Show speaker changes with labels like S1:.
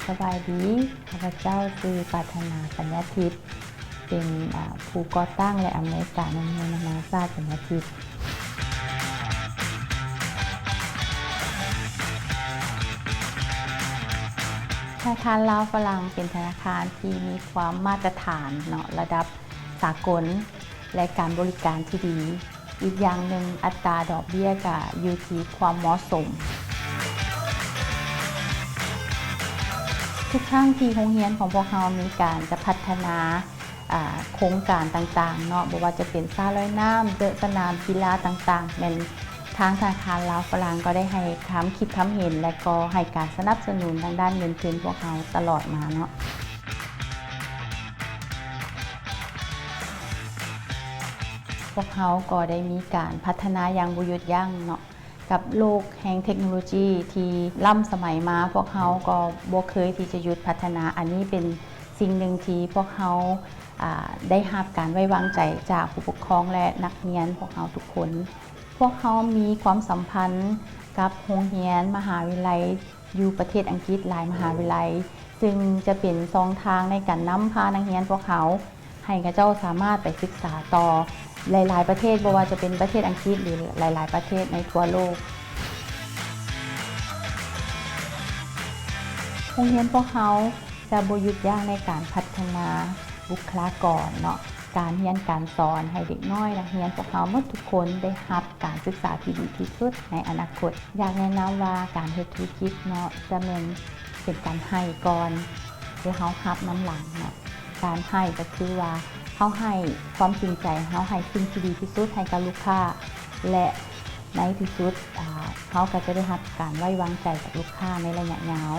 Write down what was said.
S1: สบายดีข้าพเจ้าชื่อปรารถนาปัญญาทิพย์เป็นผู้ก่อตั้งและอำนวยการโรงเรียนนานาชาติปัญญาทิพย์ธนาคารลาวฝรั่งเป็นธนาคารที่มีความมาตรฐานเนาะระดับสากลและการบริการที่ดีอีกอย่างหนึ่งอัตราดอกเบี้ยก็อยู่ที่ความเหมาะสมทุกครั้งที่โรงเรียนของพวกเรามีการจะพัฒนาโครงการต่างๆเนาะบอกว่าจะเป็นสระว่ายน้ำสนามกีฬาต่างๆเป็นทางธนาคารลาวฝรั่งก็ได้ให้ความคิดความเห็นและก็ให้การสนับสนุนทางด้านเงินทุนพวกเราตลอดมาเนาะพวกเขาก็ได้มีการพัฒนาอย่างบ่หยุดยั้งเนาะกับโลกแห่งเทคโนโลยีที่ล้ำสมัยมาพวกเขาก็บ่เคยที่จะหยุดพัฒนาอันนี้เป็นสิ่งหนึ่งที่พวกเขาได้รับการไว้วางใจจากผู้ปกครองและนักเรียนพวกเขาทุกคนพวกเขามีความสัมพันธ์กับโรงเรียนมหาวิทยาลัยอยู่ประเทศอังกฤษหลายมหาวิทยาลัยซึ่งจะเป็นช่องทางในการนำพานักเรียนพวกเขาให้กับเจ้าสามารถไปศึกษาต่อหลายๆประเทศไม่ว่าจะเป็นประเทศอังกฤษหรือหลายๆประเทศในทั่วโลกโรงเรียนพวกเขาจะบ่หยุดยั้งในการพัฒนาบุคลากรเนาะการเรียนการสอนให้เด็กน้อยนักเรียนพวกเขาหมดทุกคนได้รับการศึกษาที่ดีที่สุดในอนาคตอยากแนะนำว่าการเฮ็ดธุรกิจเนาะจะเป็นการให้ก่อนแล้วเขารับน้ำหลังเนาะการให้ก็คือว่าเขาให้ความจริงใจเขาให้สิ่งที่ดีที่สุดให้กับลูกค้าและในที่สุดเขาก็จะได้รับการไว้วางใจจากลูกค้าในระยะยาว